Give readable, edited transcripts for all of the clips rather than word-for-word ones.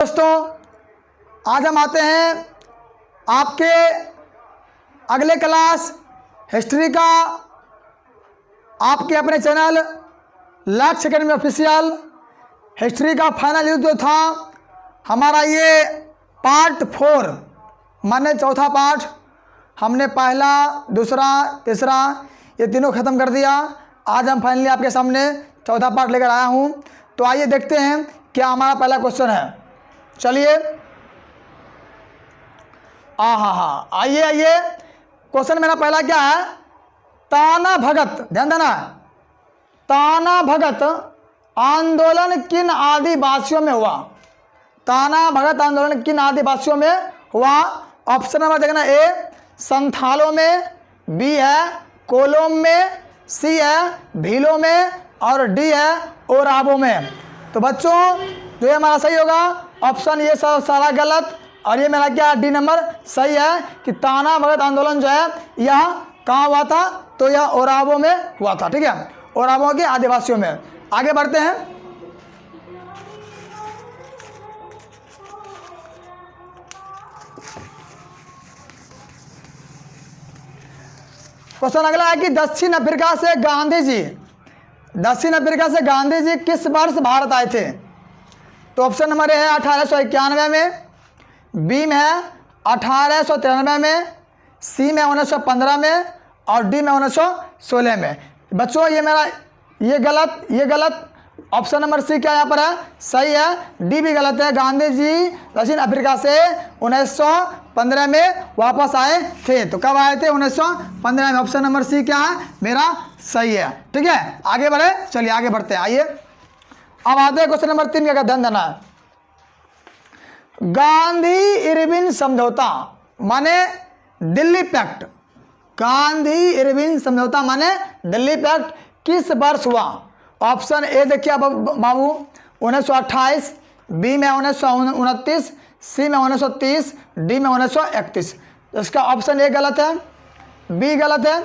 दोस्तों, आज हम आते हैं आपके अगले क्लास हिस्ट्री का आपके अपने चैनल लक्ष्य एकेडमी ऑफिशियल हिस्ट्री का फाइनल युद्ध जो था हमारा, ये पार्ट 4 माने चौथा पार्ट। हमने पहला, दूसरा, तीसरा ये तीनों ख़त्म कर दिया। आज हम फाइनली आपके सामने चौथा पार्ट लेकर आया हूँ। तो आइए देखते हैं क्या हमारा पहला क्वेश्चन है। चलिए, हाँ, आइए क्वेश्चन मेरा पहला क्या है। ताना भगत, ध्यान देना, ताना भगत आंदोलन किन आदिवासियों में हुआ? ताना भगत आंदोलन किन आदिवासियों में हुआ? ऑप्शन नंबर देखना, ए संथालों में, बी है कोलोम में, सी है भीलों में और डी है ओराबों में। तो बच्चों, जो ये हमारा सही होगा ऑप्शन ये सब सारा गलत, और ये मेरा क्या डी नंबर सही है कि ताना भगत आंदोलन जो है यह कहाँ हुआ था? तो यह ओराबों में हुआ था। ठीक है, ओराबों के आदिवासियों में। आगे बढ़ते हैं। क्वेश्चन अगला है कि दक्षिण अफ्रीका से गांधी जी किस वर्ष भारत आए थे? तो ऑप्शन नंबर ए है 1891 में, बी में है 1893 में, सी में 1915 में और डी में 1916 में। बच्चों, ये मेरा ये गलत ऑप्शन नंबर सी क्या यहाँ पर है? सही है। डी भी गलत है। गांधी जी दक्षिण अफ्रीका से 1915 में वापस आए थे। तो कब आए थे? 1915 में। ऑप्शन नंबर सी क्या है? मेरा सही है। ठीक है, आगे बढ़े। चलिए आगे बढ़ते हैं। आइए अब आते हैं क्वेश्चन नंबर 3 का ध्यान देना है। गांधी इरविन समझौता माने दिल्ली पैक्ट। गांधी इरविन समझौता माने दिल्ली पैक्ट किस वर्ष हुआ? ऑप्शन ए देखिए बाबू 1928, बी में 1929, सी में 1930, डी में 1931। इसका ऑप्शन ए गलत है, बी गलत है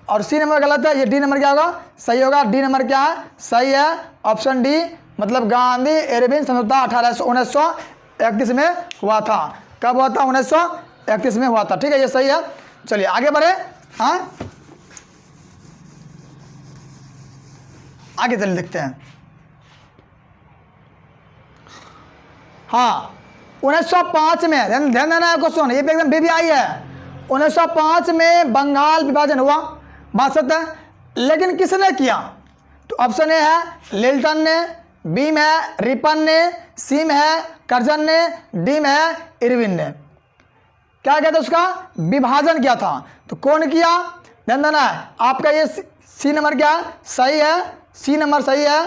और सी नंबर गलत है। ये डी नंबर क्या होगा? सही होगा। डी नंबर क्या है? सही है। ऑप्शन डी मतलब गांधी इरविन समझौता 1931 में हुआ था। कब हुआ था? 1931 में हुआ था। ठीक है, ये सही है। चलिए आगे बढ़े। हाँ, आगे चलिए देखते हैं। हाँ, 1905 में ध्यान देना है क्वेश्चन, ये एकदम बीबीआई है। 1905 में बंगाल विभाजन हुआ, बात सत्य है, लेकिन किसने किया? तो ऑप्शन ए है लिल्टन ने, बी में है रिपन ने, सी में है कर्जन ने, डी में है इरविन ने। क्या कहते उसका? विभाजन किया था। तो कौन किया? ध्यान देना है। आपका ये सी नंबर क्या है? सही है। सी नंबर सही है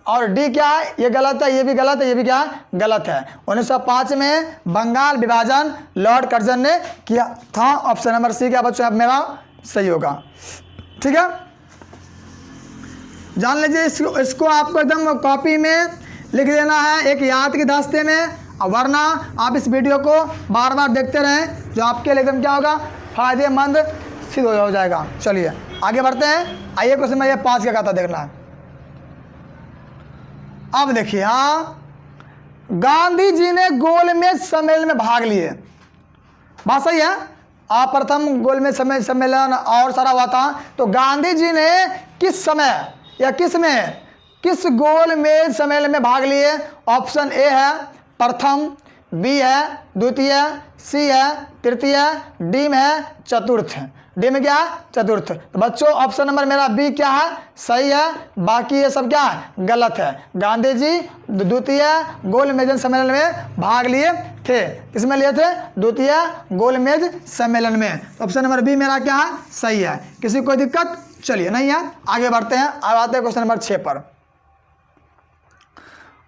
और डी क्या है? ये गलत है, ये भी गलत है, ये भी क्या है? गलत है। 1905 में बंगाल विभाजन लॉर्ड कर्जन ने किया था। ऑप्शन नंबर सी क्या बच्चों? अब मेरा सही होगा। ठीक है, जान लीजिए। इसको आपको एकदम कॉपी में लिख देना है, एक याद के दास्ते में, वरना आप इस वीडियो को बार बार देखते रहें, जो आपके लिए एकदम क्या होगा? फायदेमंद सिद्ध हो जाएगा। चलिए आगे बढ़ते हैं। आइए क्वेश्चन में ये 5 का था, देखना है। अब देखिए, हाँ, गांधी जी ने गोलमेज सम्मेलन में भाग लिए, बात सही है। प्रथम गोलमेज सम्मेलन और सारा हुआ था। तो गांधी जी ने किस समय या किस गोलमेज सम्मेलन में भाग लिए? ऑप्शन ए है प्रथम, बी है द्वितीय, सी है तृतीय, डी में है चतुर्थ। डी में क्या है? चतुर्थ। तो बच्चों, ऑप्शन नंबर मेरा बी क्या है? सही है। बाकी ये सब क्या है? गलत है। गांधी जी द्वितीय गोलमेज सम्मेलन में भाग लिए थे। किसमें लिए थे? द्वितीय गोलमेज सम्मेलन में। तो ऑप्शन नंबर बी मेरा क्या है? सही है। किसी को कोई दिक्कत? चलिए नहीं है, आगे बढ़ते हैं। अब आते हैं क्वेश्चन नंबर 6 पर।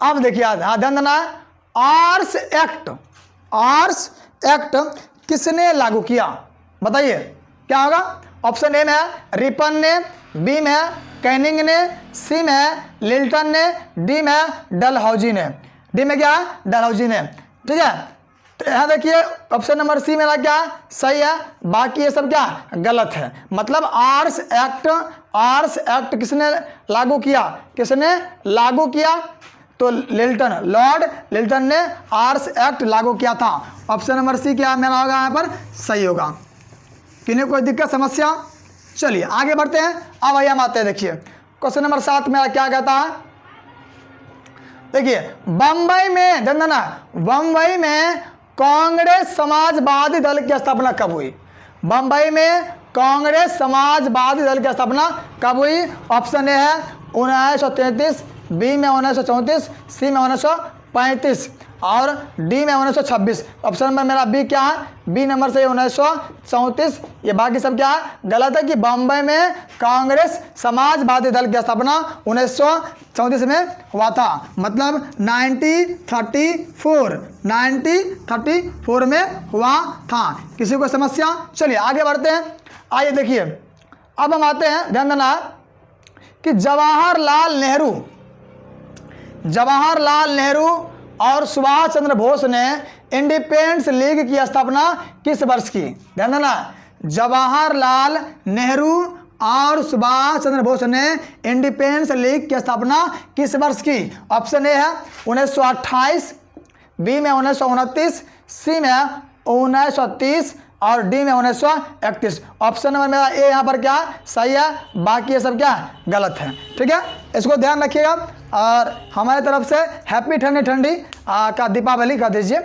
अब देखिए, हाँ ध्यान देना है। आर्स एक्ट किसने लागू किया? बताइए क्या होगा? ऑप्शन ए में है रिपन ने, बी में है कैनिंग ने, सी में है लिल्टन ने, डी में है डलहौजी ने। डी में क्या है? डलहौजी ने। ठीक है, तो यहाँ देखिए ऑप्शन नंबर सी मेरा क्या है? सही है। बाकी ये सब क्या है? गलत है। मतलब आर्स एक्ट किसने लागू किया? तो लिल्टन, लॉर्ड लिल्टन ने आर्म्स एक्ट लागू किया था। ऑप्शन नंबर सी क्या मेरा होगा यहाँ पर सही होगा। किन्हीं कोई दिक्कत समस्या? चलिए आगे बढ़ते हैं। अब आइए हम आते हैं, देखिए क्वेश्चन नंबर 7 मेरा क्या कहता है। देखिए बम्बई में धंधना, बम्बई में कांग्रेस समाजवादी दल की स्थापना कब हुई? बम्बई में कांग्रेस समाजवादी दल की स्थापना कब हुई? ऑप्शन ए है 1933, बी में 1934, सी में 1935 और डी में 1926। ऑप्शन नंबर मेरा बी क्या है? बी नंबर से 1934। ये बाकी सब क्या है? गलत है कि बम्बई में कांग्रेस समाजवादी दल की स्थापना 1934 में हुआ था, मतलब 1934 में हुआ था। किसी को समस्या? चलिए आगे बढ़ते हैं। आइए देखिए अब हम आते हैं, ध्यान देना कि जवाहरलाल नेहरू और सुभाष चंद्र बोस ने इंडिपेंडेंस लीग की स्थापना किस वर्ष की? ध्यान देना, जवाहरलाल नेहरू और सुभाष चंद्र बोस ने इंडिपेंडेंस लीग की स्थापना किस वर्ष की? ऑप्शन ए है 1928, बी में 1929, सी में 1930 और डी में 1931। ऑप्शन नंबर मेरा ए यहाँ पर क्या सही है, बाकी ये सब क्या गलत है। ठीक है, इसको ध्यान रखिएगा। और हमारे तरफ से हैप्पी ठंडी का दीपावली कर दीजिए।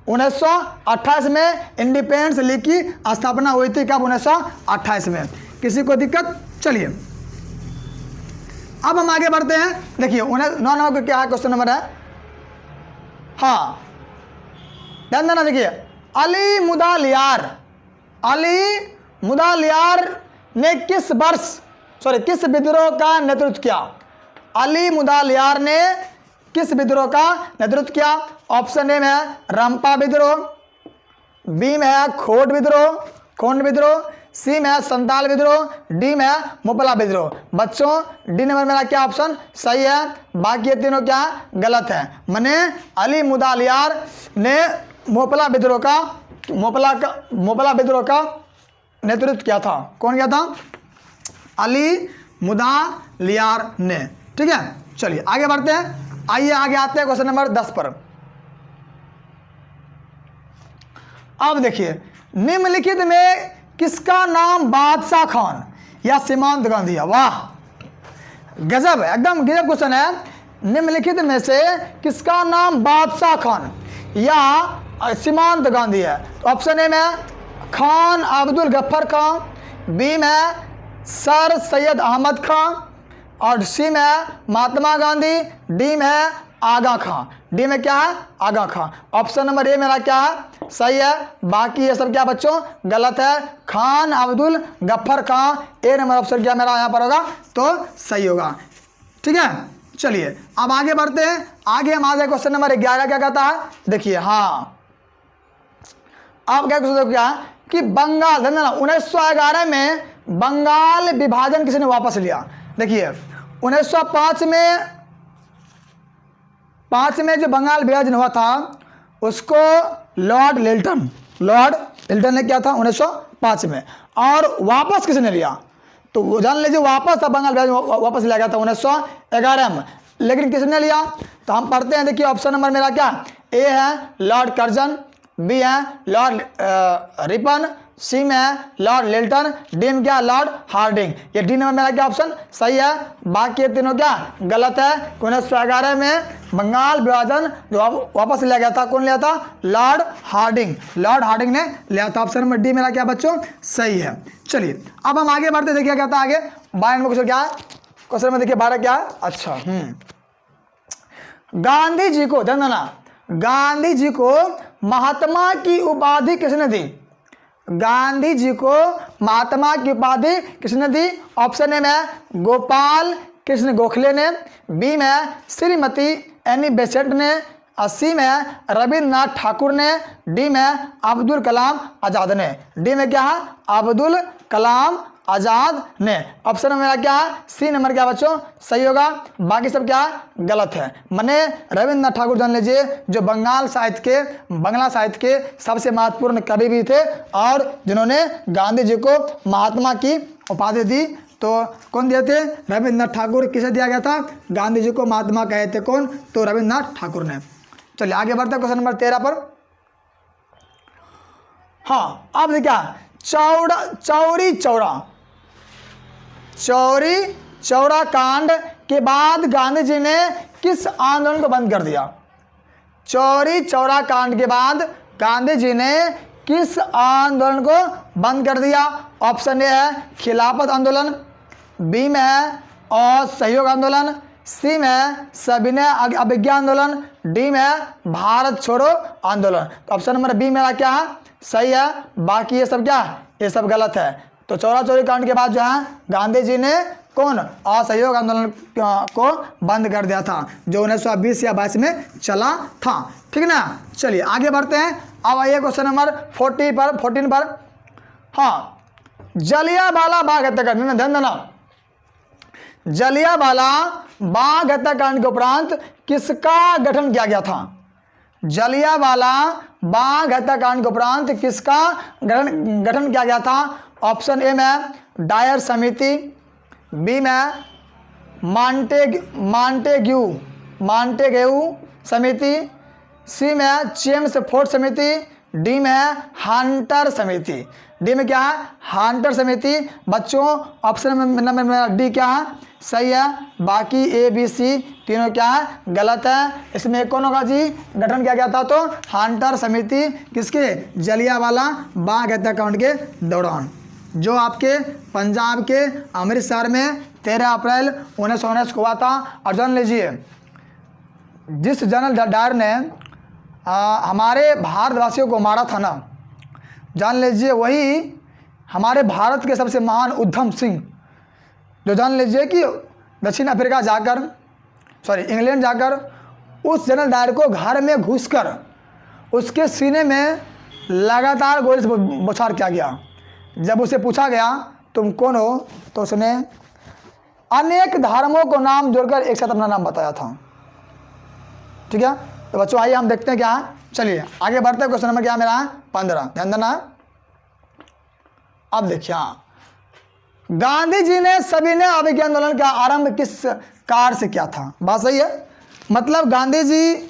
1928 में इंडिपेंडेंस लीग की स्थापना हुई थी। कब? 1928 में। किसी को दिक्कत? चलिए अब हम आगे बढ़ते हैं। देखिए 9 नंबर का क्या है क्वेश्चन नंबर है, हाँ ध्यान देना। देखिए अली मुदालियार ने किस विद्रोह का नेतृत्व किया? अली मुदालियार ने किस विद्रोह का नेतृत्व किया? ऑप्शन ए में है रंपा विद्रोह, बी में है खोंड विद्रोह, सी में है संताल विद्रोह, डी में है मोपला विद्रोह। बच्चों डी नंबर मेरा क्या ऑप्शन सही है, बाकी ये तीनों क्या गलत है। माने अली मुदालियार ने मोपला विद्रोह का नेतृत्व किया था। कौन किया था? अली मुदालियार ने। ठीक है, चलिए आगे बढ़ते हैं। आइए आगे आते हैं क्वेश्चन नंबर 10 पर। अब देखिए निम्नलिखित में किसका नाम बादशाह खान या सीमांत गांधी है? वाह गजब है, एकदम गजब क्वेश्चन है। निम्नलिखित में से किसका नाम बादशाह खान या सीमांत गांधी है? ऑप्शन ए में खान अब्दुल गफ्फर खान, बी में सर सैयद अहमद खान और सी में महात्मा गांधी, डी में आगा खां। डी में क्या है? आगा खां। ऑप्शन नंबर ए मेरा क्या है सही है, बाकी ये सब क्या बच्चों गलत है। खान अब्दुल गफ्फर खां, ए नंबर ऑप्शन क्या मेरा यहाँ पर होगा तो सही होगा। ठीक है, चलिए अब आगे बढ़ते हैं। आगे हम आगे क्वेश्चन नंबर 11 क्या कहता है? देखिए हाँ आप क्या क्वेश्चन क्या है कि बंगाल 1911 में बंगाल विभाजन किसने वापस लिया? देखिए 1905 में जो बंगाल विभाजन हुआ था उसको लॉर्ड लिल्टन ने किया था 1905 में। और वापस किसने लिया? तो वो जान लीजिए वापस था बंगाल विभाजन वापस लिया गया था 1911 में, लेकिन किसने लिया? तो हम पढ़ते हैं। देखिए ऑप्शन नंबर मेरा क्या ए है लॉर्ड कर्जन, बी है लॉर्ड रिपन, सी में है लॉर्ड लिल्टन, डी में क्या लॉर्ड हार्डिंग। ये डी नंबर मेरा क्या ऑप्शन सही है, बाकी ये तीनों क्या गलत है। 1911 में बंगाल विभाजन जो वापस लिया गया था कौन लिया था? लॉर्ड हार्डिंग ने लिया था। ऑप्शन नंबर डी मेरा क्या बच्चों सही है। चलिए अब हम आगे बढ़ते, देखिए क्या था आगे 12 नंबर क्वेश्चन क्या है? क्वेश्चन में देखिए 12 क्या है? अच्छा गांधी जी को गांधी जी को महात्मा की उपाधि किसने दी? गांधी जी को महात्मा की उपाधि किसने दी? ऑप्शन ए में गोपाल कृष्ण गोखले ने, बी में श्रीमती एनी बेसेंट ने, सी में रविन्द्रनाथ ठाकुर ने, डी में अब्दुल कलाम आज़ाद ने। डी में क्या है? अब्दुल कलाम आज़ाद ने। ऑप्शन में मेरा क्या है? सी नंबर क्या बच्चों सही होगा, बाकी सब क्या गलत है। माने रविन्द्रनाथ ठाकुर जान लीजिए जो बांग्ला साहित्य के सबसे महत्वपूर्ण कवि भी थे और जिन्होंने गांधी जी को महात्मा की उपाधि दी। तो कौन दिए थे? रविन्द्रनाथ ठाकुर। किसे दिया गया था? गांधी जी को महात्मा कहे थे कौन? तो रविन्द्रनाथ ठाकुर ने। चलिए आगे बढ़ते हैं क्वेश्चन नंबर 13 पर। हाँ, अब देखिए चौरी चौरा कांड के बाद गांधी जी ने किस आंदोलन को बंद कर दिया? चौरी चौरा कांड के बाद गांधी जी ने किस आंदोलन को बंद कर दिया? ऑप्शन ए है खिलाफत आंदोलन, बी में है असहयोग आंदोलन, सी में है सविनय अवज्ञा आंदोलन, डी में है भारत छोड़ो आंदोलन। तो ऑप्शन नंबर बी मेरा क्या है? सही है। बाकी ये सब क्या है? ये सब गलत है। तो चौरा चौरी कांड के बाद जो है गांधी जी ने कौन? असहयोग आंदोलन को बंद कर दिया था, जो 1920 या 22 में चला था। ठीक ना। चलिए आगे बढ़ते हैं। अब आइए क्वेश्चन नंबर 14 पर। हाँ, जलियांवाला बाग हत्याकांड, ध्यान देना। जलियांवाला बाग हत्याकांड के उपरांत किसका गठन किया गया था? जलियांवाला बाग हत्याकांड के उपरांत किसका गठन किया गया था? ऑप्शन ए में डायर समिति, बी में मांटेग्यू समिति, सी में चेम्स फोर्ड समिति, डी में है हंटर समिति। डी में क्या है? हंटर समिति। बच्चों ऑप्शन नंबर मेरा डी क्या है? सही है। बाकी ए बी सी तीनों क्या है? गलत है। इसमें कौन होगा जी? गठन किया गया था तो हंटर समिति। किसके? जलियांवाला बाग हत्याकांड के दौरान, जो आपके पंजाब के अमृतसर में 13 अप्रैल 1919 को हुआ था। और जान लीजिए, जिस जनरल डायर ने हमारे भारतवासियों को मारा था ना, जान लीजिए वही हमारे भारत के सबसे महान उधम सिंह, जो जान लीजिए कि दक्षिण अफ्रीका जाकर इंग्लैंड जाकर उस जनरल डायर को घर में घुसकर उसके सीने में लगातार गोली से बौछार किया गया। जब उसे पूछा गया तुम कौन हो, तो उसने अनेक धर्मों को नाम जोड़कर एक साथ अपना नाम बताया था। ठीक है। तो बच्चों आइए हम देखते हैं क्या है। चलिए आगे बढ़ते हैं। क्वेश्चन नंबर क्या मेरा है? 15। ध्यान देना। अब देखिए, गांधी जी ने सविनय अवज्ञा आंदोलन का आरंभ किस कार्य से किया था? बात सही है। मतलब गांधी जी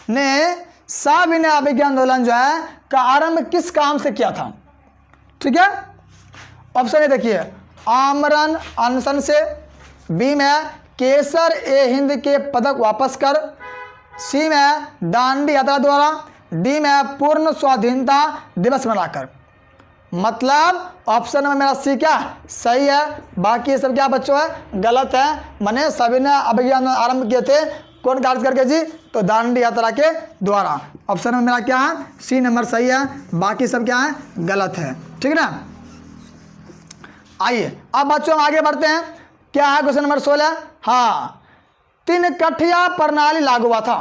ने सविनय अवज्ञा आंदोलन जो है का आरंभ किस काम से किया था? ठीक है। ऑप्शन ए देखिए, आमरण अनशन से, बी में केसर ए हिंद के पदक वापस कर, सी में दांडी यात्रा द्वारा, डी में पूर्ण स्वाधीनता दिवस मनाकर। मतलब ऑप्शन में मेरा सी क्या सही है, बाकी ये सब क्या बच्चों है गलत है। मैंने सविनय अवज्ञा आरंभ किए थे कौन कार्य करके जी? तो दांडी यात्रा के द्वारा। ऑप्शन में मेरा क्या है? सी नंबर सही है, बाकी सब क्या है गलत है। ठीक है ना। आइए अब बच्चों हम आगे बढ़ते हैं। क्या है क्वेश्चन नंबर 16? हाँ, 3 कठिया प्रणाली लागू हुआ था।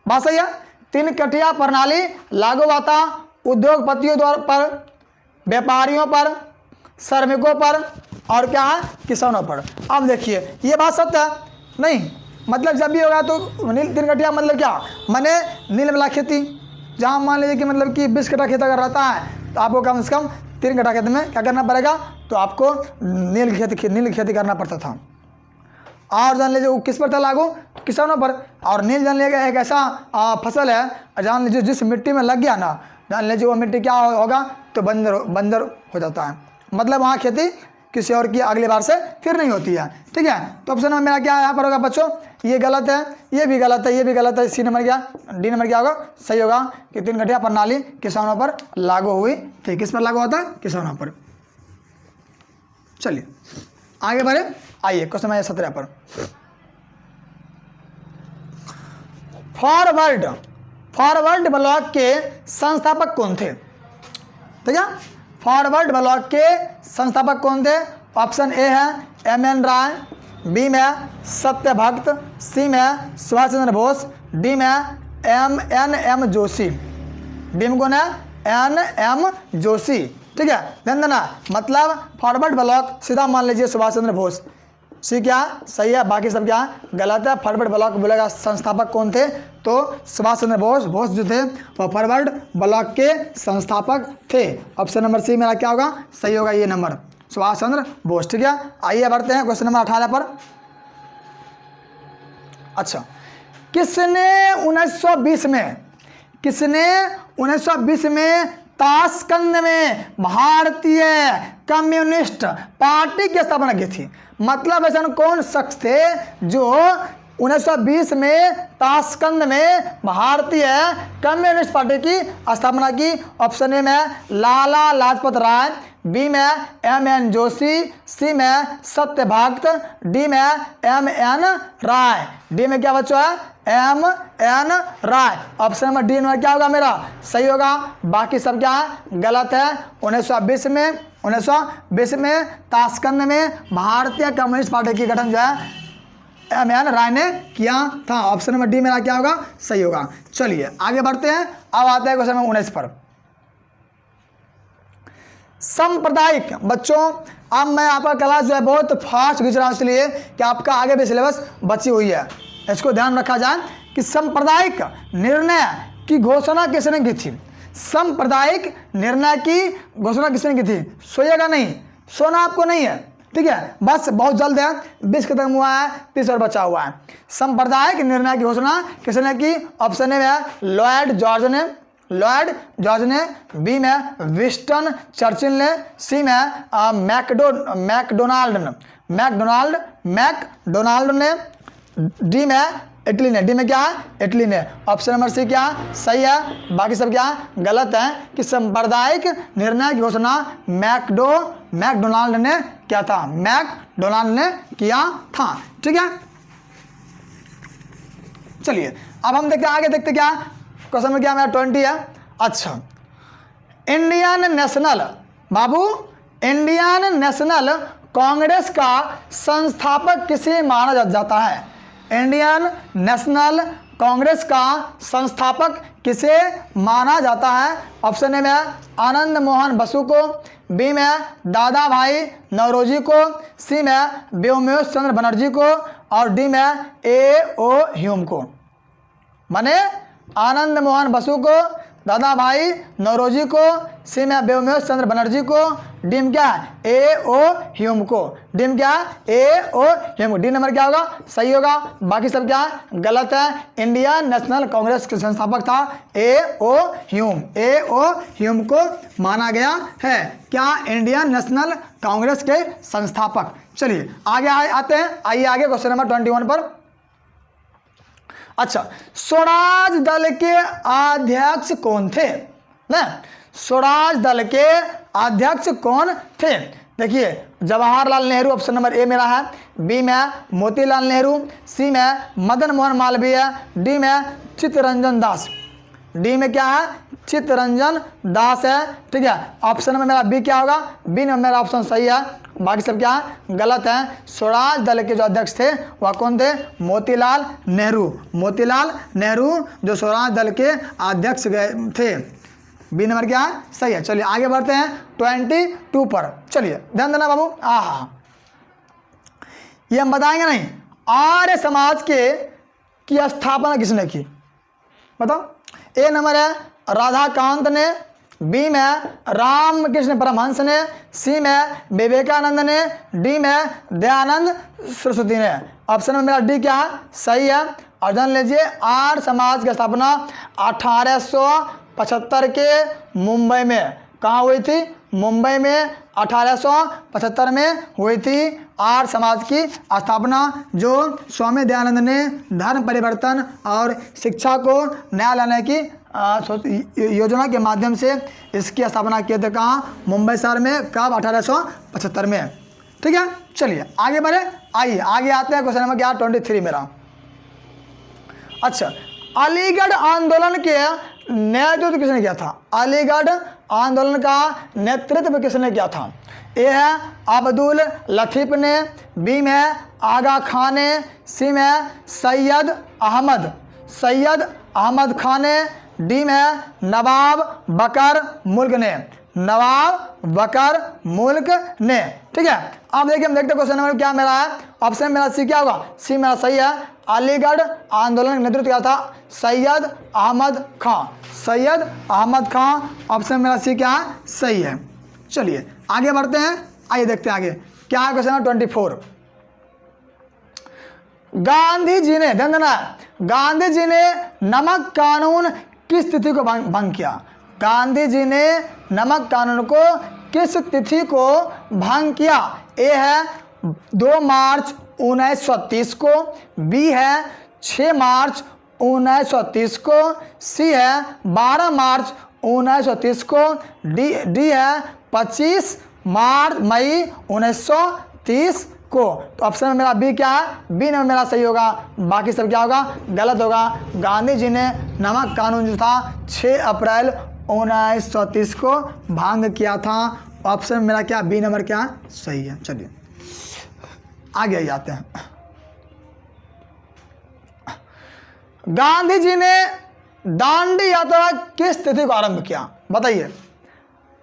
बात सही है। 3 कठिया प्रणाली लागू हुआ था उद्योगपतियों द्वारा पर, व्यापारियों पर, श्रमिकों पर और क्या है किसानों पर। अब देखिए ये बात सत्य है नहीं? मतलब जब भी होगा तो 3 कठिया मतलब क्या? मैंने नील वाला खेती, जहाँ मान लीजिए कि मतलब कि 20 कट्ठा खेत अगर रहता है तो आपको कम से कम 3 कट्ठा खेत में क्या करना पड़ेगा? तो आपको नील की खेती करना पड़ता था। और जान लीजिए वो किस पर था लागू? किसानों पर। और नील जान लीजिएगा एक ऐसा फसल है, जान लीजिए जिस मिट्टी में लग गया ना, जान लीजिए वो मिट्टी क्या होगा? तो बंजर हो जाता है। मतलब वहाँ खेती किसी और की अगली बार से फिर नहीं होती है। ठीक है। तो ऑप्शन नंबर मेरा क्या यहाँ पर होगा बच्चों? ये गलत है, ये भी गलत है, ये भी गलत है। सी नंबर क्या? डी नंबर क्या होगा? सही होगा कि 3 कठिया प्रणाली किसानों पर लागू हुई थी। किस पर लागू होता है? किसानों पर। चलिए आगे बढ़े। आइए क्वेश्चन नंबर 17 पर। फॉरवर्ड ब्लॉक के संस्थापक कौन थे? ठीक है। फॉरवर्ड ब्लॉक के संस्थापक कौन थे? ऑप्शन ए है MN राय, बी में सत्यभक्त, सी में सुभाष चंद्र बोस, डी में NM जोशी। डी में कौन है? NM जोशी। ठीक है, ध्यान देना। मतलब फॉरवर्ड ब्लॉक सीधा मान लीजिए सुभाष चंद्र बोस। सी क्या सही है, बाकी सब क्या गलत है। फॉरवर्ड ब्लॉक बोलेगा संस्थापक कौन थे? तो सुभाष चंद्र बोस जो थे वो फॉरवर्ड ब्लॉक के संस्थापक थे। ऑप्शन नंबर सी मेरा क्या होगा? सही होगा ये नंबर। सुभाष चंद्र बोस। ठीक है, आइए बढ़ते हैं क्वेश्चन नंबर 18 पर। अच्छा, किसने 1920 में ताशकंद में भारतीय कम्युनिस्ट पार्टी की स्थापना की थी? मतलब ऐसा कौन शख्स थे जो 1920 में ताशकंद में भारतीय कम्युनिस्ट पार्टी की स्थापना की? ऑप्शन ए में लाला लाजपत राय, बी में M.N. जोशी, सी में सत्यभक्त, डी में M.N. राय। डी में क्या बच्चों है? M.N. राय। ऑप्शन नंबर डी में क्या होगा मेरा? सही होगा। बाकी सब क्या है? गलत है। 1920 में ताशकंद में भारतीय कम्युनिस्ट पार्टी की गठन जो है M.N. राय ने किया था। ऑप्शन नंबर डी मेरा क्या होगा? सही होगा। चलिए आगे बढ़ते हैं। अब आते हैं क्वेश्चन नंबर 19 पर। सांप्रदायिक बच्चों, अब मैं आपका क्लास जो है बहुत फास्ट खींच रहा हूं इसलिए कि आपका आगे भी सिलेबस बची हुई है, इसको ध्यान रखा जाए कि सांप्रदायिक निर्णय की घोषणा किसने की थी? सांप्रदायिक निर्णय की घोषणा किसने की थी? सोइएगा नहीं, सोना आपको नहीं है, ठीक है, बस बहुत जल्द है, 20 खत्म हुआ है, 30 और बचा हुआ है। सांप्रदायिक निर्णय की घोषणा किसने की? ऑप्शन ए में लॉयड जॉर्ज ने, बी में विंस्टन चर्चिल ने, सी में मैकडोनाल्ड ने, डी में इटली ने। डी में क्या है? इटली ने। ऑप्शन नंबर सी क्या सही है? बाकी सब क्या गलत है कि सांप्रदायिक निर्णय की घोषणा मैकडोनाल्ड ने किया था। मैकडोनाल्ड ने किया था। ठीक है, चलिए अब हम देखते हैं आगे, देखते क्या क्वेश्चन में क्या मेरा 20 है। अच्छा, इंडियन नेशनल कांग्रेस का संस्थापक किसे माना जाता है? इंडियन नेशनल कांग्रेस का संस्थापक किसे माना जाता है? ऑप्शन ए में आनंद मोहन बसु को, बी में दादा भाई नौरोजी को, सी में व्योमकेश चंद्र बनर्जी को, और डी में A.O. ह्यूम को। माने आनंद मोहन बसु को, दादा भाई नौरोजी को, सी में व्योमकेश चंद्र बनर्जी को, डी में क्या है? A.O. ह्यूम को। डी में क्या है? A.O. ह्यूम। डी नंबर क्या होगा? सही होगा। बाकी सब क्या है? गलत है। इंडियन नेशनल कांग्रेस के संस्थापक था A.O. ह्यूम। A.O. ह्यूम को माना गया है क्या? इंडियन नेशनल कांग्रेस के संस्थापक। चलिए आगे आते हैं। आइए आगे क्वेश्चन नंबर 21 पर। अच्छा, स्वराज दल के अध्यक्ष कौन थे? ना, स्वराज दल के अध्यक्ष कौन थे? देखिए Jawaharlal Nehru option number A मेरा है, बी में मोतीलाल नेहरू, सी में मदन मोहन मालवीय, डी में चित्तरंजन दास। डी में क्या है? चित्तरंजन दास है। ठीक है, ऑप्शन में मेरा बी क्या होगा? बी में मेरा ऑप्शन सही है। बाकी सब क्या है? गलत है। स्वराज दल के जो अध्यक्ष थे वह कौन थे? मोतीलाल नेहरू जो स्वराज दल के अध्यक्ष थे। बी नंबर क्या है? सही है। चलिए आगे बढ़ते हैं 22 पर। चलिए ध्यान देना बाबू। ये हम बताएंगे नहीं। आर्य समाज की स्थापना किसने की? बताओ। ए नंबर है राधाकांत ने, बी में रामकृष्ण परमहंस ने, सी में विवेकानंद ने, डी में दयानंद सरस्वती ने। ऑप्शन में मेरा डी क्या है? सही है। और जान लीजिए आर्य समाज की स्थापना 1875 के मुंबई में कहाँ हुई थी? मुंबई में 1875 में हुई थी आर्य समाज की स्थापना, जो स्वामी दयानंद ने धर्म परिवर्तन और शिक्षा को नया लाने की योजना के माध्यम से इसकी स्थापना किए थे। कहाँ? मुंबई शहर में। कब? 1875 में। ठीक है, चलिए आगे बढ़े। आइए आगे आते हैं क्वेश्चन नंबर क्या? 23 मेरा। अच्छा, अलीगढ़ आंदोलन के नेतृत्व किसने किया था? अलीगढ़ आंदोलन का नेतृत्व किसने किया था? ए है अब्दुल लतीफ ने, बी में आगा खान ने, सी में सैयद अहमद खान ने, डी में नवाब बकर मुल्क ने। ठीक है, अब देखिए हम देखते हैं क्वेश्चन नंबर क्या मेरा है। ऑप्शन मेरा सी क्या होगा? सी मेरा सही है। अलीगढ़ आंदोलन का नेतृत्व किया था सैयद अहमद खान। ऑप्शन मेरा सी क्या है? सही है। चलिए आगे बढ़ते हैं। आइए देखते हैं आगे क्या है। क्वेश्चन नंबर 24, गांधी जी ने, ध्यान देना, गांधी जी ने नमक कानून किस तिथि को भंग किया? गांधी जी ने नमक कानून को किस तिथि को भंग किया? ए है 2 मार्च 1930 को, बी है 6 मार्च 1930 को, सी है 12 मार्च 1930 को, डी है 25 मई 1930 को। तो ऑप्शन में मेरा बी क्या है? बी नंबर मेरा सही होगा, बाकी सब क्या होगा? गलत होगा। गांधी जी ने नमक कानून जो था 6 अप्रैल 1930 को भंग किया था। ऑप्शन में मेरा क्या? बी नंबर क्या सही है। चलिए आगे जाते हैं। गांधी जी ने दांडी यात्रा किस तिथि को आरंभ किया? बताइए,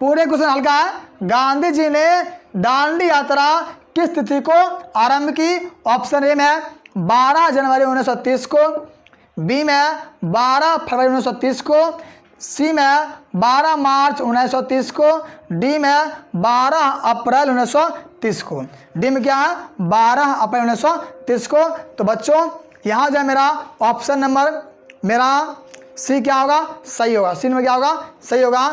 पूरे क्वेश्चन हल्का है। गांधी जी ने दांडी यात्रा किस तिथि को आरंभ की? ऑप्शन ए में 12 जनवरी 1930 को, बी में 12 फरवरी 1930 को, सी में 12 मार्च 1930 को, डी में 12 अप्रैल 1930 को। डी में क्या है? 12 अप्रैल 1930 को। तो बच्चों यहाँ जो है मेरा ऑप्शन नंबर मेरा सी क्या होगा? सही होगा। सी में क्या होगा? सही होगा।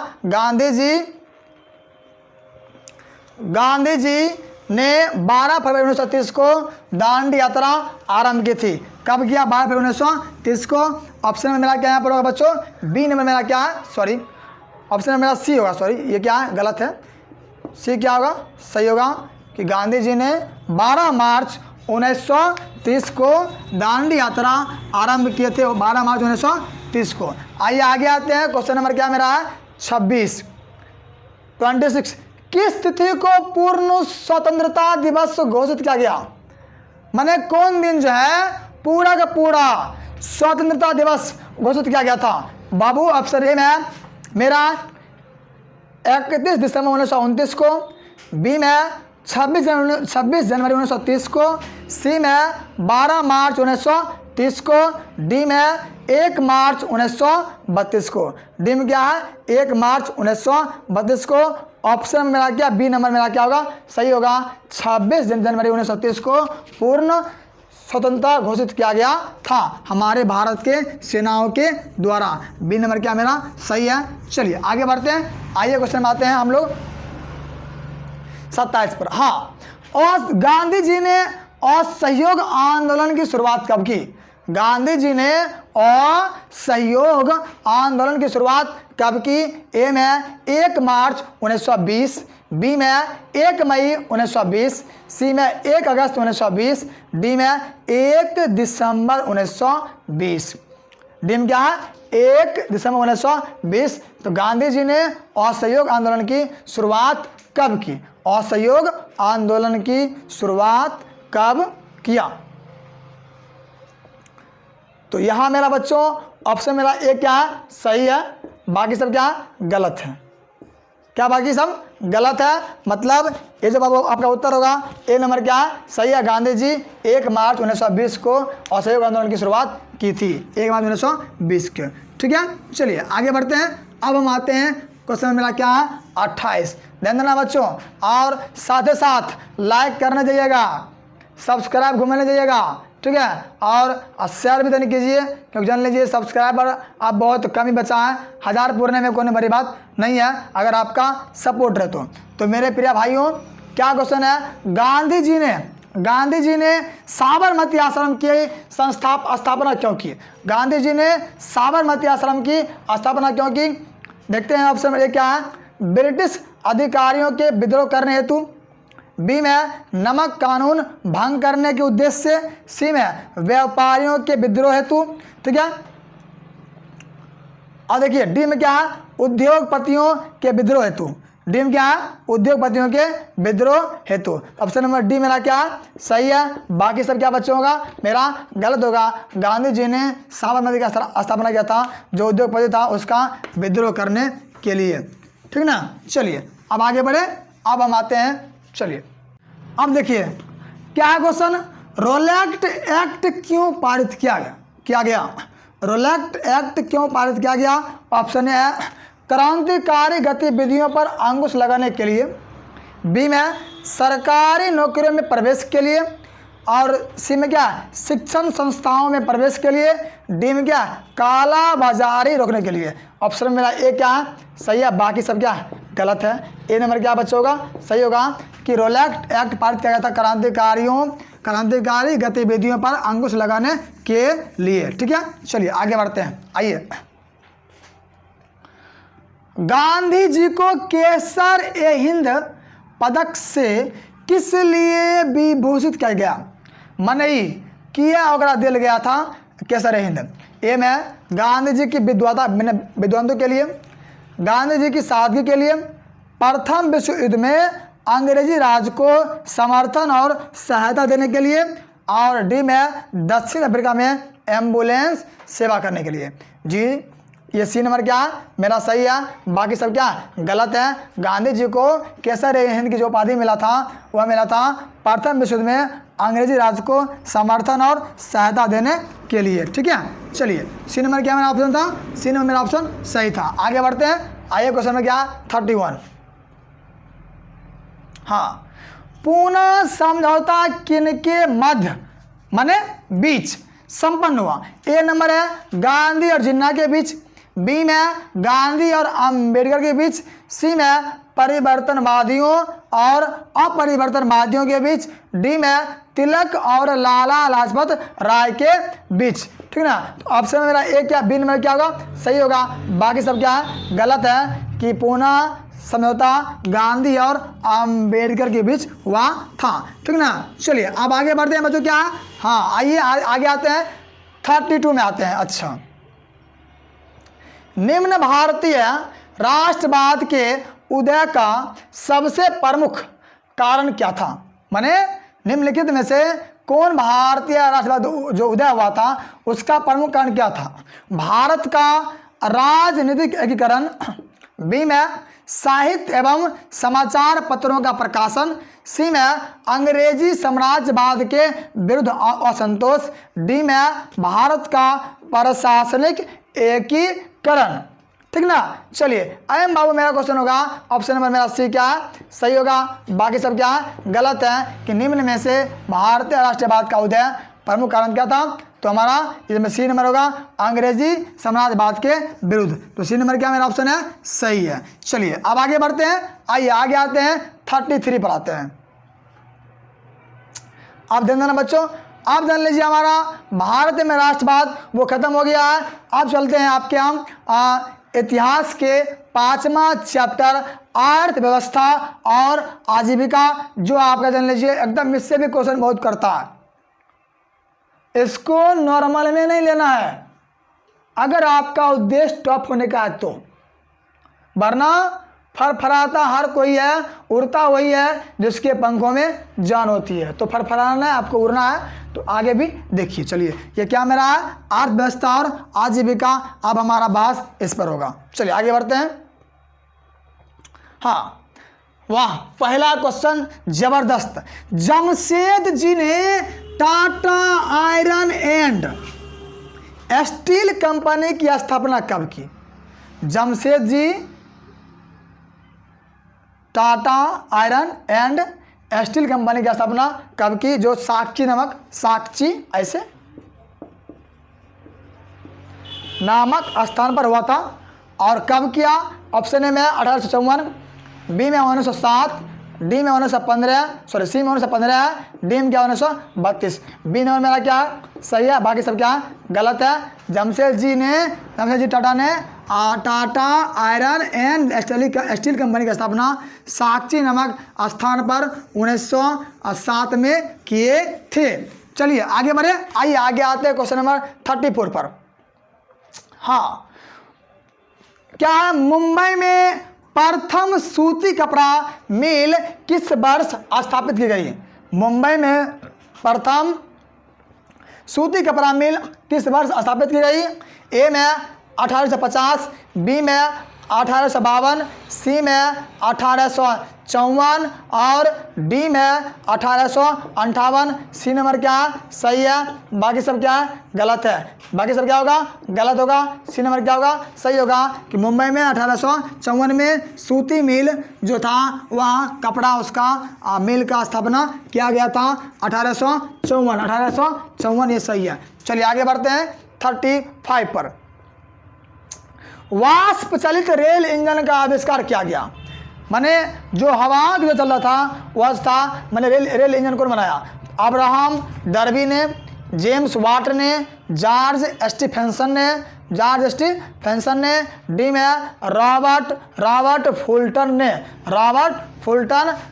गांधी जी ने 12 फरवरी 1930 को दांडी यात्रा आरंभ की थी। कब किया? 12 फरवरी 1930 को। ऑप्शन में मेरा क्या यहाँ पर होगा बच्चों? बी नंबर मेरा क्या है? सॉरी, ऑप्शन में मेरा सी होगा। सॉरी, ये क्या है? गलत है। सी क्या होगा? सही होगा कि गांधी जी ने 12 मार्च 1930 को दांडी यात्रा आरंभ किए थे, 12 मार्च 1930 को। आइए आगे आते हैं। क्वेश्चन नंबर क्या मेरा है? 26 किस तिथि को पूर्ण स्वतंत्रता दिवस घोषित किया गया? माने कौन दिन जो है पूरा का पूरा स्वतंत्रता दिवस घोषित किया गया था? बाबू ऑप्शन ए में मेरा 31 दिसंबर 1929 को, बी में 26 जनवरी 1930 को, सी में 12 मार्च 1930 को, डी में 1 मार्च 1932 को। डी में क्या है? 1 मार्च 1932 को। ऑप्शन में मेरा क्या? बी नंबर मेरा क्या होगा? सही होगा। 26 जनवरी 1930 को पूर्ण स्वतंत्रता घोषित किया गया था हमारे भारत के सेनाओं के द्वारा। बी नंबर क्या मेरा सही है। चलिए आगे बढ़ते हैं। आइए क्वेश्चन में आते हैं हम लोग 27 पर। हाँ, और गांधी जी ने असहयोग आंदोलन की शुरुआत कब की? गांधी जी ने असहयोग आंदोलन की शुरुआत कब की? ए में 1 मार्च 1920, बी में 1 मई 1920, सी में 1 अगस्त 1920, डी में 1 दिसंबर 1920। डी में क्या है? 1 दिसंबर 1920। तो गांधी जी ने असहयोग आंदोलन की शुरुआत कब की? असहयोग आंदोलन की शुरुआत कब किया? तो यहाँ मेरा बच्चों ऑप्शन मेरा ए क्या है? सही है, बाकी सब क्या गलत है। क्या बाकी सब गलत है? मतलब ये जो बाबू आपका उत्तर होगा ए नंबर क्या है? सही है। गांधी जी 1 मार्च 1920 को असहयोग आंदोलन की शुरुआत की थी, 1 मार्च 1920 के। ठीक है, चलिए आगे बढ़ते हैं। अब हम आते हैं क्वेश्चन मेरा क्या है? 28। ध्यान देना बच्चों, और साथ ही साथ लाइक करने जाइएगा, सब्सक्राइब घूमने जाइएगा, ठीक है, और शेयर भी देने कीजिए, क्योंकि जान लीजिए सब्सक्राइबर आप बहुत कम ही बचा है। 1000 पूरने में कोई बड़ी बात नहीं है अगर आपका सपोर्ट रहे तो मेरे प्रिय भाइयों क्या क्वेश्चन है? गांधी जी ने साबरमती आश्रम की स्थापना क्यों की? गांधी जी ने साबरमती आश्रम की स्थापना क्यों की? देखते हैं ऑप्शन में क्या है? ब्रिटिश अधिकारियों के विद्रोह करने हेतु, बी में नमक कानून भंग करने के उद्देश्य से, सी में व्यापारियों के विद्रोह हेतु, ठीक है, और देखिए डी में क्या है? उद्योगपतियों के विद्रोह हेतु। डी में क्या है? उद्योगपतियों के विद्रोह हेतु। ऑप्शन नंबर डी मेरा क्या है? सही है, बाकी सब क्या बच्चों होगा? मेरा गलत होगा। गांधी जी ने साबरमती का स्थापना किया था, जो उद्योगपति था उसका विद्रोह करने के लिए, ठीक ना। चलिए अब आगे बढ़े, अब हम आते हैं। चलिए अब देखिए क्या है क्वेश्चन? रोलेक्ट एक्ट क्यों पारित किया गया? रोलेक्ट एक्ट क्यों पारित किया गया? ऑप्शन ए है क्रांतिकारी गतिविधियों पर अंकुश लगाने के लिए, बी में सरकारी नौकरियों में प्रवेश के लिए, और सी में क्या शिक्षण संस्थाओं में प्रवेश के लिए, डी में क्या काला बाजारी रोकने के लिए। ऑप्शन मेरा ए क्या है सही है, बाकी सब क्या है गलत है। ए नंबर क्या बच्चा होगा सही होगा कि रोलैक्ट एक्ट पारित किया गया था क्रांतिकारी गतिविधियों पर अंकुश लगाने के लिए। ठीक है, चलिए आगे बढ़ते हैं। आइए, गांधी जी को केसर-ए-हिंद पदक से किस लिए विभूषित किया गया? मनई किया वगैरह दिया गया था केसर-ए-हिंद। ए में गांधी जी की विद्वत्ता के लिए, गांधी जी की सादगी के लिए, प्रथम विश्व युद्ध में अंग्रेजी राज को समर्थन और सहायता देने के लिए, और डी में दक्षिण अफ्रीका में एम्बुलेंस सेवा करने के लिए। जी ये सी नंबर क्या है मेरा सही है, बाकी सब क्या गलत है। गांधी जी को केसर-ए-हिंद की जो उपाधि मिला था वह मिला था प्रथम विश्व युद्ध में अंग्रेजी राज को समर्थन और सहायता देने के लिए। ठीक है, चलिए सी नंबर क्या मेरा ऑप्शन था, सी नंबर मेरा ऑप्शन सही था। आगे बढ़ते हैं। आइए क्वेश्चन में क्या 31। हाँ, पूना समझौता किनके मध्य माने बीच संपन्न हुआ? ए नंबर है गांधी और जिन्ना के बीच, बी में गांधी और अंबेडकर के बीच, सी में परिवर्तनवादियों और अपरिवर्तनवादियों के बीच, डी में तिलक और लाला लाजपत राय के बीच। ठीक ना, तो ऑप्शन में मेरा ए क्या बी नंबर क्या होगा सही होगा, बाकी सब क्या है गलत है कि पूना समझौता गांधी और अंबेडकर के बीच हुआ था। ठीक ना, चलिए अब आगे बढ़ते हैं बच्चों। क्या हाँ आइए आगे आते हैं 32 में आते हैं। अच्छा, निम्न भारतीय राष्ट्रवाद के उदय का सबसे प्रमुख कारण क्या था? माने निम्नलिखित में से कौन भारतीय राष्ट्रवाद जो उदय हुआ था उसका प्रमुख कारण क्या था? भारत का राजनीतिक एकीकरण, बी में साहित्य एवं समाचार पत्रों का प्रकाशन, सी में अंग्रेजी साम्राज्यवाद के विरुद्ध असंतोष, डी में भारत का प्रशासनिक एकीकरण। ठीक ना, चलिए अयम बाबू मेरा क्वेश्चन होगा ऑप्शन नंबर मेरा सी क्या है सही होगा, बाकी सब क्या है गलत है कि निम्न में से भारतीय राष्ट्रवाद का उदय प्रमुख कारण क्या था? तो हमारा इसमें सी नंबर होगा अंग्रेजी साम्राज्यवाद के विरुद्ध। तो सी नंबर क्या मेरा ऑप्शन है सही है। चलिए अब आगे बढ़ते हैं। आइए आगे आते हैं 33 पर आते हैं। आप ध्यान देना बच्चों, आप जान लीजिए हमारा भारत में राष्ट्रवाद वो खत्म हो गया है। अब चलते हैं आपके हम इतिहास के 5वां चैप्टर अर्थव्यवस्था और आजीविका, जो आपका जान लीजिए एकदम इससे भी क्वेश्चन बहुत करता है। इसको नॉर्मल में नहीं लेना है अगर आपका उद्देश्य टॉप होने का है तो, वरना फरफराता हर कोई है, उड़ता वही है जिसके पंखों में जान होती है। तो फरफराना है, आपको उड़ना है, तो आगे भी देखिए। चलिए ये क्या मेरा है अर्थव्यवस्था और आजीविका, अब हमारा बहस इस पर होगा। चलिए आगे बढ़ते हैं। हाँ वाह, पहला क्वेश्चन जबरदस्त। जमशेद जी ने Tata iron and steel company की स्थापना कब की? Jamshed ji Tata iron and steel company की स्थापना कब की? जो साक्षी ऐसे नामक स्थान पर हुआ था। और कब किया? ऑप्शन ए में 1854, बी में 1907, डी में 1915, सी में 1915, डी में क्या 1932। बी नंबर मेरा क्या है सही है, बाकी सब क्या है गलत है। जमशेद जी टाटा ने Tata iron and steel company की स्थापना साक्षी नामक स्थान पर 1907 में किए थे। चलिए आगे बढ़े। आइए आगे आते हैं क्वेश्चन नंबर 34 पर। हाँ, क्या है मुंबई में प्रथम सूती कपड़ा मिल किस वर्ष स्थापित की गई? मुंबई में प्रथम सूती कपड़ा मिल किस वर्ष स्थापित की गई? ए में 1850, बी में 1852, सी में 1854 और डी में 1858। सी नंबर क्या है? सही है। बाकी सब क्या है? गलत है। बाकी सब क्या होगा? गलत होगा। सी नंबर क्या होगा? सही होगा कि मुंबई में 1854 में सूती मिल जो था वहाँ कपड़ा उसका मिल का स्थापना किया गया था 1854। ये सही है। चलिए आगे बढ़ते हैं 35 पर। वाष्प चलित रेल इंजन का आविष्कार किया गया। माने जो हवा जो चल रहा था वह था, मैंने रेल इंजन को बनाया अब्राहम डर्बी ने, जेम्स वाट ने, जॉर्ज स्टीफेंसन ने, डी में रॉबर्ट फुल्टन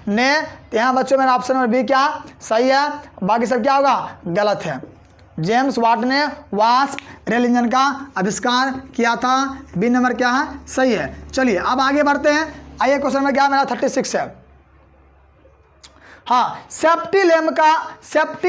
ने। यहाँ बच्चों मेरा ऑप्शन नंबर बी क्या सही है, बाकी सब क्या होगा? गलत है। जेम्स वाट ने वाष्प रेल इंजन का आविष्कार किया था। बी नंबर क्या है? सही है। चलिए अब आगे बढ़ते हैं। आइए क्वेश्चन नंबर क्या मेरा 36 है। हाँ, सेफ्टी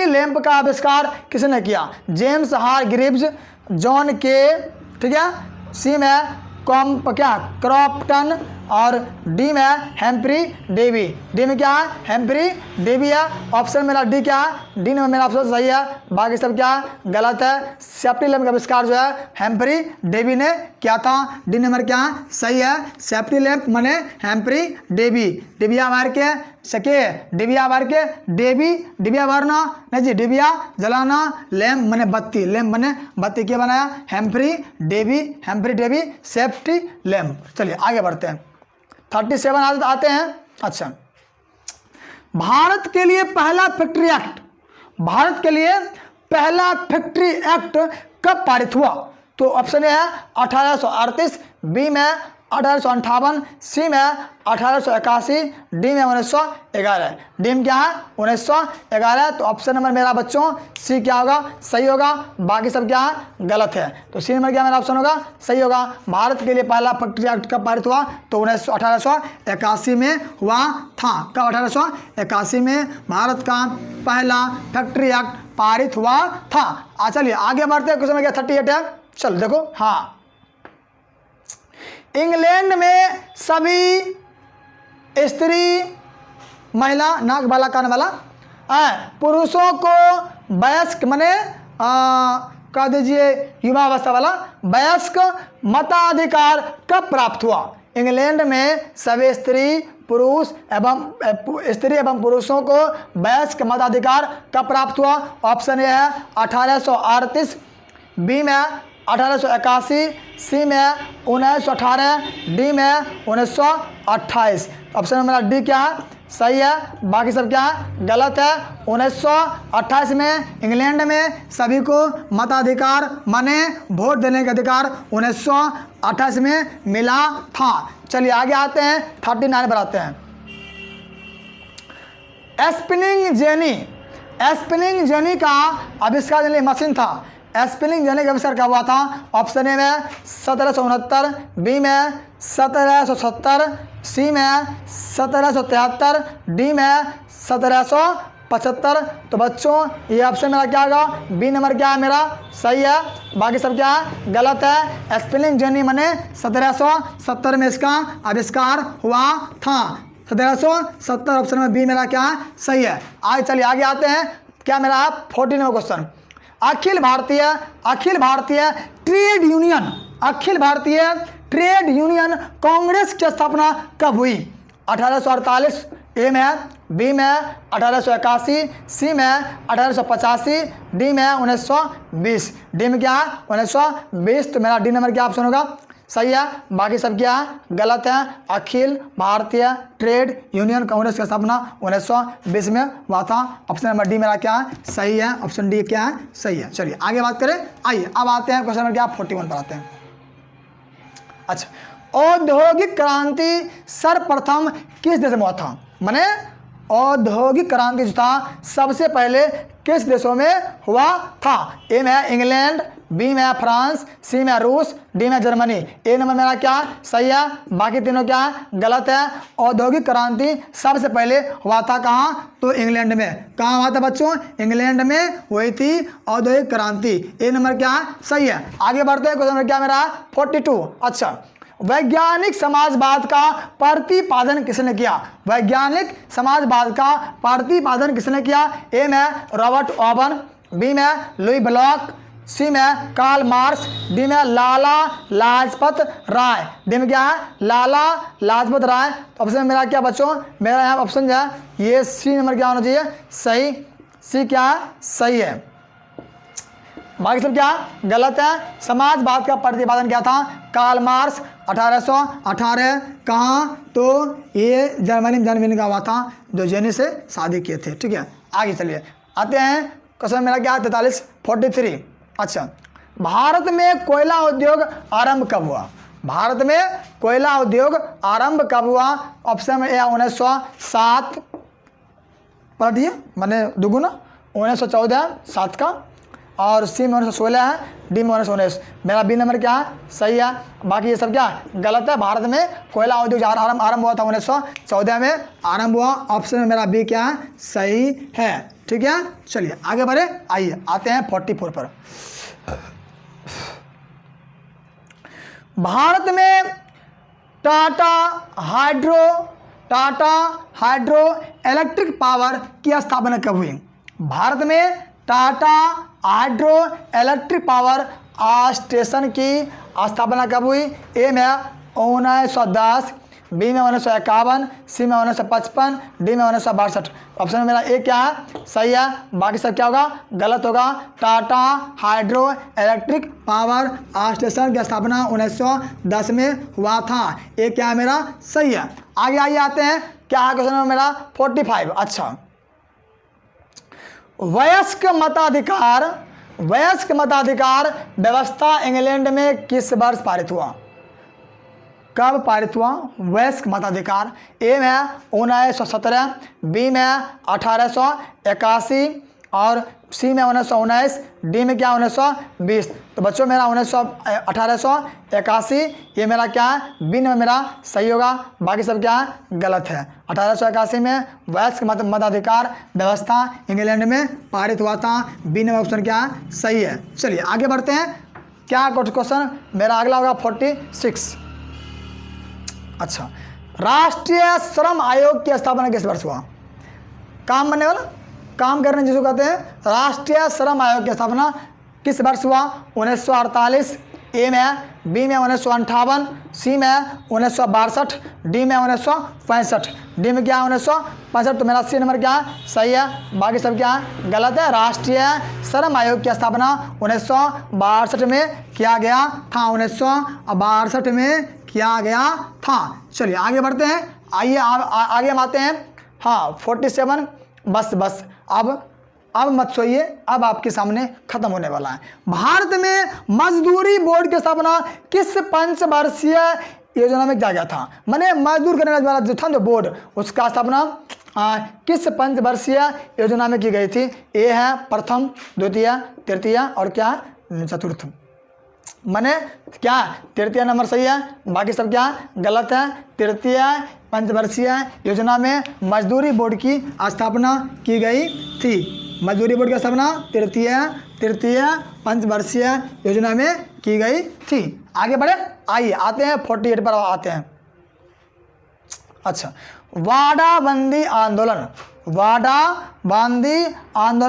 लैंप का आविष्कार किसने किया? जेम्स हारग्रीव्स, जॉन के, ठीक है। सी में क्रॉप्टन और डी में हेम्फ्री डेवी। डी में क्या है? हेम्फ्री डेवी है। ऑप्शन मेरा डी क्या है? डी नंबर मेरा ऑप्शन सही है। बाकी सब क्या है? गलत है। सेफ्टी लैंप का आविष्कार जो है हेम्फ्री डेवी ने किया था। डी नंबर क्या है? सही है। सेफ्टी लैंप माने हेम्फ्री डेवी। डिबिया मार के सके, डिबिया मार के डिबिया भरना नहीं जी, डिबिया जलाना, लैंप माने बत्ती, लैंप माने बत्ती क्या बनाया? Humphrey Davy safety lamp. चलिए आगे बढ़ते हैं 37 आते हैं। अच्छा, भारत के लिए पहला फैक्ट्री एक्ट कब पारित हुआ? तो ऑप्शन ए है 1838, बी में 1858, सी में 1881, डी में 1911। डी में क्या है? 1911। तो ऑप्शन नंबर मेरा बच्चों सी क्या होगा? सही होगा। बाकी सब क्या है? गलत है। तो सी नंबर क्या मेरा ऑप्शन होगा? सही होगा। भारत के लिए पहला फैक्ट्री एक्ट कब पारित हुआ? तो 1881 में हुआ था। कब? 1881 में भारत का पहला फैक्ट्री एक्ट पारित हुआ था। चलिए आगे बढ़ते हैं। क्वेश्चन नंबर क्या 38 है। चल देखो, हाँ, इंग्लैंड में सभी स्त्री, महिला, नाक वाला कान वाला पुरुषों को वयस्क माने कह दीजिए युवावस्था वाला वयस्क मताधिकार कब प्राप्त हुआ? इंग्लैंड में सभी स्त्री एवं पुरुषों को वयस्क मताधिकार कब प्राप्त हुआ? ऑप्शन ए है 1838, बी में 1881, सी में 1918, डी में 1928। ऑप्शन नंबर डी क्या है? सही है। बाकी सब क्या है? गलत है। 1928 में इंग्लैंड में सभी को मताधिकार माने वोट देने का अधिकार 1928 में मिला था। चलिए आगे आते हैं 39 पर आते हैं। स्पिनिंग जेनी का आविष्कार मशीन था। स्पिनिंग जेनी का आविष्कार कब हुआ था? ऑप्शन ए में 1769, बी में 1770, सी में 1773, डी में 1775। तो बच्चों ये ऑप्शन मेरा क्या होगा? बी नंबर क्या है मेरा? सही है। बाकी सब क्या है? गलत है। स्पिनिंग जेनी माने 1770 में इसका आविष्कार हुआ था। 1770 ऑप्शन में बी मेरा क्या है? सही है। आगे चलिए आगे आते हैं। क्या मेरा 14वां question. Akhil Bharatiya trade union Congress की स्थापना कब हुई? 1848, ए में, बी में 1881, सी में 1885, डी में 1920। डी में क्या है? 1920। तो मेरा डी नंबर क्या ऑप्शन होगा? सही है। बाकी सब क्या है? गलत है। अखिल भारतीय ट्रेड यूनियन कांग्रेस की स्थापना 1920 में हुआ था। ऑप्शन नंबर डी मेरा क्या है? सही है। ऑप्शन डी क्या है? सही है। चलिए आगे बात करें। आइए अब आते हैं क्वेश्चन नंबर क्या 41 पर आते हैं। अच्छा, औद्योगिक क्रांति सर्वप्रथम किस देश में हुआ था? माने औद्योगिक क्रांति जो था सबसे पहले किस देशों में हुआ था? ए में इंग्लैंड, बी में फ्रांस, सी में रूस, डी में जर्मनी। ए नंबर मेरा क्या सही है? बाकी तीनों क्या है? गलत है। औद्योगिक क्रांति सबसे पहले हुआ था कहाँ? तो इंग्लैंड में। कहाँ हुआ था बच्चों? इंग्लैंड में हुई थी औद्योगिक क्रांति। ए नंबर क्या है? सही है। आगे बढ़ते हैं। क्वेश्चन नंबर क्या मेरा 42। अच्छा, वैज्ञानिक समाजवाद का प्रतिपादन किसने किया? वैज्ञानिक समाजवाद का प्रतिपादन किसने किया? ए में रॉबर्ट ओवन, बी में लुई ब्लॉक, सी में कार्ल मार्क्स, डी में लाला लाजपत राय। डी में क्या है? लाला लाजपत राय। ऑप्शन मेरा क्या बच्चों? मेरा यहाँ ऑप्शन जो है ये सी नंबर क्या होना चाहिए? सही। सी क्या है? सही है। बाकी सब क्या गलत है। समाजवाद का प्रतिपादन क्या था? Karl Marx 1818। कहाँ? तो ये जर्मनी में जन्मदिन का हुआ था, जो जेनी से शादी किए थे। ठीक है, आगे चलिए आते हैं। क्वेश्चन मेरा क्या है? 43। अच्छा, भारत में कोयला उद्योग आरंभ कब हुआ? भारत में कोयला उद्योग आरंभ कब हुआ? ऑप्शन में ए 1907 पढ़िए, मैंने दुगुना 1914 7 का, और सी में 1916 है, डी में 1919। मेरा बी नंबर क्या है? सही है। बाकी ये सब क्या गलत है। भारत में कोयला उद्योग आरंभ हुआ था 1914 में आरंभ हुआ। ऑप्शन में मेरा बी क्या है? सही है। ठीक है, चलिए आगे बढ़े। आइए आते हैं 44 पर। भारत में टाटा हाइड्रो इलेक्ट्रिक पावर की स्थापना कब हुई? भारत में Tata hydro electric power station की स्थापना कब हुई? ए में 1910, बी में 1951, सी में 1955, डी में 1962। ऑप्शन में मेरा ए क्या है? सही है। बाकी सब क्या होगा? गलत होगा। Tata hydro electric power station की स्थापना 1910 में हुआ था। ए क्या है मेरा? सही है। आगे आइए आते हैं। क्या है क्वेश्चन नंबर मेरा? 45। अच्छा, वयस्क मताधिकार व्यवस्था इंग्लैंड में किस वर्ष पारित हुआ? कब पारित हुआ वयस्क मताधिकार? ए में 1917, बी में 1881 और सी में 1919, डी में क्या 1920। तो बच्चों मेरा 1881 ये मेरा क्या है? बी में मेरा सही होगा। बाकी सब क्या है? गलत है। 1881 में वयस्क मताधिकार व्यवस्था इंग्लैंड में पारित हुआ था। बी नंबर ऑप्शन क्या है? सही है। चलिए आगे बढ़ते हैं। क्या क्वेश्चन मेरा अगला होगा 46। अच्छा, राष्ट्रीय श्रम आयोग की स्थापना किस वर्ष हुआ? काम बनने वाला, काम करने जिसको कहते हैं। राष्ट्रीय श्रम आयोग की स्थापना किस वर्ष हुआ? 1948, ए में, बी में 1958, सी में 1962, डी में 1965। डी में क्या 1965। तो मेरा सी नंबर क्या है? सही है। बाकी सब क्या है? गलत है। राष्ट्रीय श्रम आयोग की स्थापना 1962 में किया गया था। 1962 में किया गया था। चलिए आगे बढ़ते हैं। आइए आगे हम आते हैं। हाँ 47। बस अब मत सोइए, अब आपके सामने खत्म होने वाला है। भारत में मजदूरी बोर्ड की स्थापना किस पंचवर्षीय योजना में किया गया था? मैंने मजदूर करने वाला जो था बोर्ड, उसका स्थापना किस पंचवर्षीय योजना में की गई थी? ए है प्रथम, द्वितीय, तृतीय और क्या चतुर्थ। मैंने क्या तृतीय नंबर सही है। बाकी सब क्या गलत है। तृतीय पंचवर्षीय योजना में मजदूरी बोर्ड की स्थापना की गई थी। मजदूरी बोर्ड की स्थापना तृतीय पंचवर्षीय योजना में की गई थी। आगे बढ़े। आइए आते हैं 48 पर आते हैं। अच्छा, वाड़ा बंदी आंदोलन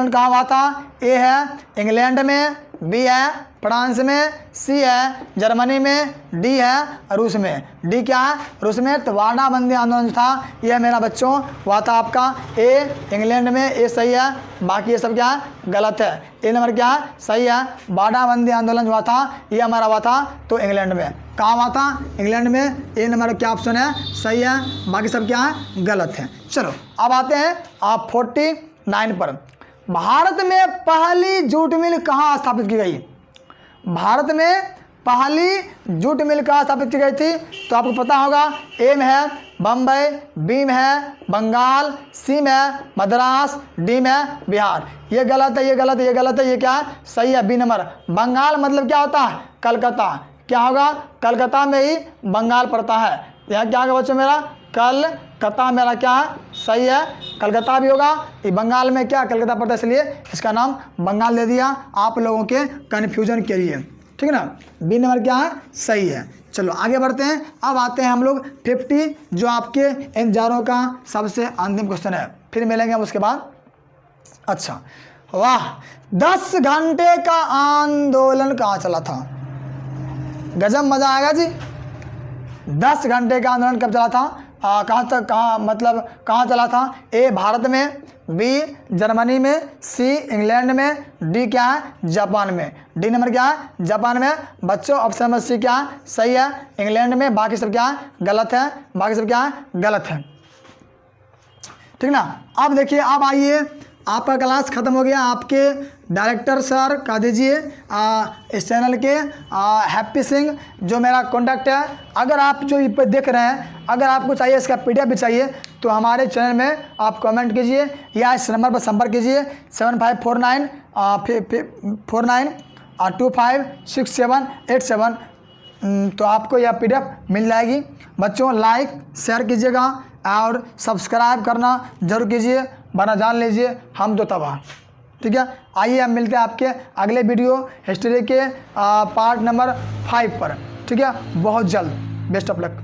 कहाँ हुआ था? ए है इंग्लैंड में, बी है फ्रांस में, सी है जर्मनी में, डी है रूस में। डी क्या है? रूस में। तो वाड़ा बंदी आंदोलन था यह मेरा बच्चों हुआ था आपका ए इंग्लैंड में। ए सही है। बाकी ये सब क्या है? गलत है। ए नंबर क्या है? सही है। वाड़ा बंदी आंदोलन हुआ था ये हमारा हुआ था तो इंग्लैंड में। कहाँ हुआ था? इंग्लैंड में। ए नंबर क्या ऑप्शन है? सही है। बाकी सब क्या है? गलत है। चलो अब आते हैं आप 49 पर। भारत में पहली जूट मिल कहाँ स्थापित की गई? भारत में पहली जूट मिल कहाँ स्थापित की गई थी? तो आपको पता होगा। ए में है बम्बई, बी में है बंगाल, सी में है मद्रास, डी में है बिहार। ये गलत है, ये गलत है, ये गलत है। ये क्या है? सही है। B number. बंगाल मतलब क्या होता है? कलकत्ता। क्या होगा? कलकत्ता में ही बंगाल पड़ता है। यहाँ क्या होगा बच्चों मेरा? कलकत्ता मेरा क्या है? सही है। कलकत्ता भी होगा। ये बंगाल में क्या कलकत्ता पड़ता है, इसलिए इसका नाम बंगाल दे दिया आप लोगों के कन्फ्यूजन के लिए। ठीक है ना। बी नंबर क्या है? सही है। चलो आगे बढ़ते हैं। अब आते हैं हम लोग 50 जो आपके इन चारों का सबसे अंतिम क्वेश्चन है, फिर मिलेंगे हम उसके बाद। अच्छा वाह, 10 घंटे का आंदोलन कहाँ चला था? गजब मजा आएगा जी। 10 घंटे का आंदोलन कब चला था? कहाँ तक, कहाँ मतलब कहाँ चला था? ए भारत में, बी जर्मनी में, सी इंग्लैंड में, डी क्या है जापान में। डी नंबर क्या है जापान में। बच्चों ऑप्शन नंबर सी क्या है सही है, इंग्लैंड में, बाकी सब क्या है गलत है, बाकी सब क्या है गलत है, ठीक ना। अब देखिए, अब आइए, आपका क्लास ख़त्म हो गया। आपके डायरेक्टर सर कह दीजिए इस चैनल के हैप्पी सिंह जो मेरा कॉन्टैक्ट है। अगर आप जो ये पे देख रहे हैं, अगर आपको चाहिए इसका PDF भी चाहिए तो हमारे चैनल में आप कमेंट कीजिए या इस नंबर पर संपर्क कीजिए 7549 256787। तो आपको यह PDF मिल जाएगी। बच्चों लाइक शेयर कीजिएगा और सब्सक्राइब करना जरूर कीजिए, वरना जान लीजिए हम तो तबाह, ठीक है। आइए हम मिलते हैं आपके अगले वीडियो हिस्ट्री के पार्ट नंबर 5 पर, ठीक है, बहुत जल्द। Best of luck.